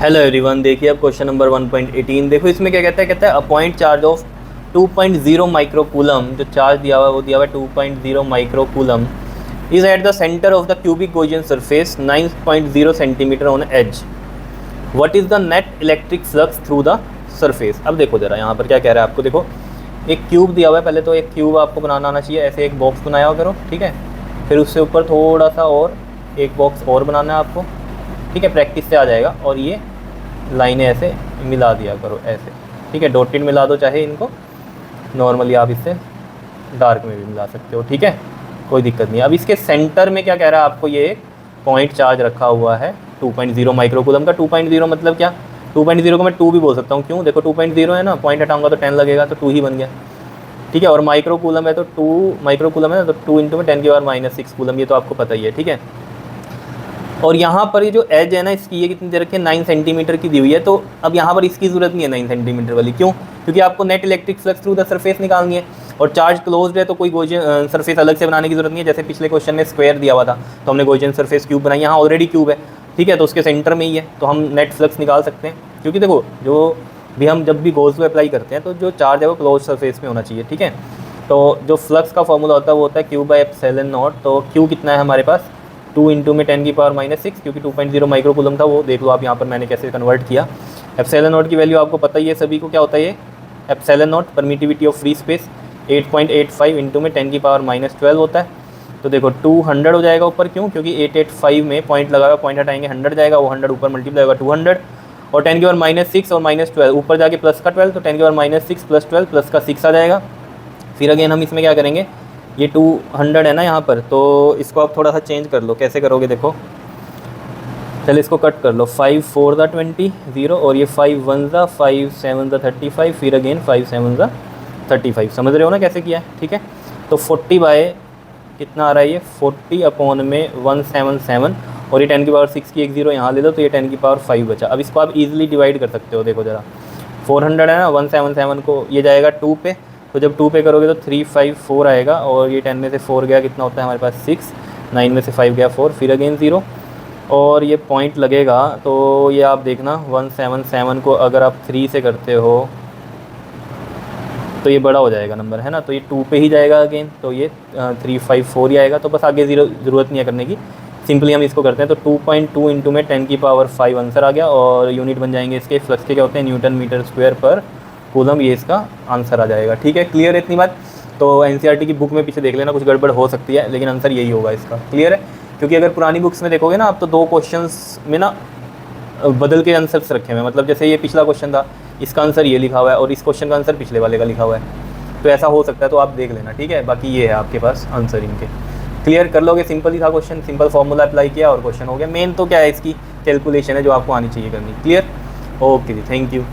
Hello everyone, देखिए अब question number 1.18 देखो। इसमें क्या कहता है a point charge of 2.0 microcoulomb, जो चार्ज दिया हुआ है वो दिया हुआ है 2.0 microcoulomb, is at the centre of the cubic Gaussian surface 9.0 centimetre on edge. What is the net electric flux through the surface. अब देखो जरा यहाँ पर क्या कह रहा है आपको। देखो एक क्यूब दिया हुआ है, पहले तो एक क्यूब आपको बनाना आना चाहिए। ऐसे एक बॉक्स बनाया करो, ठीक है। फिर उससे ऊपर थोड़ा सा और एक बॉक्स और बनाना है आपको, ठीक है। प्रैक्टिस से आ जाएगा। और ये लाइनें ऐसे मिला दिया करो ऐसे, ठीक है। डॉटेड मिला दो, चाहे इनको नॉर्मली आप इससे डार्क में भी मिला सकते हो, ठीक है, कोई दिक्कत नहीं। अब इसके सेंटर में क्या कह रहा है आपको, ये एक पॉइंट चार्ज रखा हुआ है 2.0 माइक्रोकूलम का। 2.0 मतलब क्या, 2.0 को मैं 2 भी बोल सकता हूँ। क्यों, देखो 2.0 है ना, पॉइंट हटाऊंगा तो 10 लगेगा तो 2 ही बन गया, ठीक है। और माइक्रोकूलम है तो 2 माइक्रोकूलम है ना, तो 2 इंटू में 10⁻⁻⁶ कूलम, ये तो आपको पता ही है, ठीक है। और यहाँ पर ये जो एज है ना इसकी, ये कितनी दे रखी है, 9 सेंटीमीटर की दी हुई है। तो अब यहाँ पर इसकी ज़रूरत नहीं है 9 सेंटीमीटर वाली। क्यों, क्योंकि आपको net electric flux through the surface निकालनी है और चार्ज क्लोज्ड है, तो कोई गॉसियन सरफेस अलग से बनाने की जरूरत नहीं है। जैसे पिछले क्वेश्चन में स्क्वायर दिया हुआ था तो हमने गॉसियन सरफेस क्यूब बनाई, यहाँ ऑलरेडी क्यूब है, ठीक है, तो उसके सेंटर में ही है, तो हम नेट फ्लक्स निकाल सकते हैं। क्योंकि देखो जो भी हम जब भी गॉस लॉ अप्लाई करते हैं तो जो चार्ज है वो क्लोज सरफेस में होना चाहिए, ठीक है। तो जो फ्लक्स का फॉर्मूला होता है वो होता है Q/ε0। तो Q कितना है हमारे पास, 2 इंटू में 10⁻⁻⁶, क्योंकि 2.0 माइक्रोकूलम था, वो देख लो आप यहाँ पर मैंने कैसे कन्वर्ट किया। ε0 की वैल्यू आपको पता ही है सभी को, क्या होता है ये ε0, permittivity of free space 8.85 into में 10⁻12 होता है। तो देखो 200 हो जाएगा ऊपर। क्यों, क्योंकि 885 में पॉइंट लगाएगा, पॉइंट हटाएंगे 100 जाएगा, वो 100 ऊपर मल्टीप्लाई होगा 200 और 10⁻6 और -12 ऊपर जाके प्लस का 12, तो 10⁻6 + 12 प्लस का 6 आ जाएगा। फिर अगेन हम इसमें क्या करेंगे, ये 200 है ना यहाँ पर, तो इसको आप थोड़ा सा चेंज कर लो। कैसे करोगे देखो, चलो इसको कट कर लो। 5 4 ज़ा 20 0 और ये 5 1 ज़ा 5 7 ज़ा 35, फिर अगेन 5 7 ज़ा 35। समझ रहे हो ना कैसे किया है, ठीक है। तो 40 बाय कितना आ रहा है ये, 40/177 और ये 10⁻6 की एक 0 यहाँ ले लो, तो ये 10⁵ बचा। अब इसको आप इजीली डिवाइड कर सकते हो। देखो ज़रा 400 है ना, 177 को ये जाएगा 2 पे, तो जब 2 पे करोगे तो 354 आएगा और ये 10 में से 4 गया, कितना होता है हमारे पास 6, 9 में से 5 गया 4, फिर अगेन 0 और ये पॉइंट लगेगा। तो ये आप देखना 177 को अगर आप 3 से करते हो तो ये बड़ा हो जाएगा नंबर, है ना, तो ये 2 पे ही जाएगा अगेन, तो ये 354 ही आएगा। तो बस आगे ज़रूरत नहीं है करने की, सिंपली हम इसको करते हैं। तो 2.2 इंटू में 10⁵ आंसर आ गया और यूनिट बन जाएंगे इसके फ्लक्स के, क्या होते हैं, न्यूटन मीटर स्क्वायर पर कूलम, ये इसका आंसर आ जाएगा, ठीक है। क्लियर है इतनी बात। तो एनसीईआरटी की बुक में पीछे देख लेना, कुछ गड़बड़ हो सकती है लेकिन आंसर यही होगा इसका। क्लियर है, क्योंकि अगर पुरानी बुक्स में देखोगे ना आप, तो 2 क्वेश्चंस में ना बदल के आंसर्स रखे हुए हैं। मतलब जैसे ये पिछला क्वेश्चन था, इसका आंसर ये लिखा हुआ है और इस क्वेश्चन का आंसर पिछले वाले का लिखा हुआ है, तो ऐसा हो सकता है, तो आप देख लेना, ठीक है। बाकी ये है आपके पास आंसर इनके। क्लियर कर लोगे, सिंपल ही था क्वेश्चन, सिंपल फॉर्मूला अप्लाई किया और क्वेश्चन हो गया। मेन तो क्या है, इसकी कैलकुलेशन है जो आपको आनी चाहिए करनी। क्लियर, ओके जी, थैंक यू।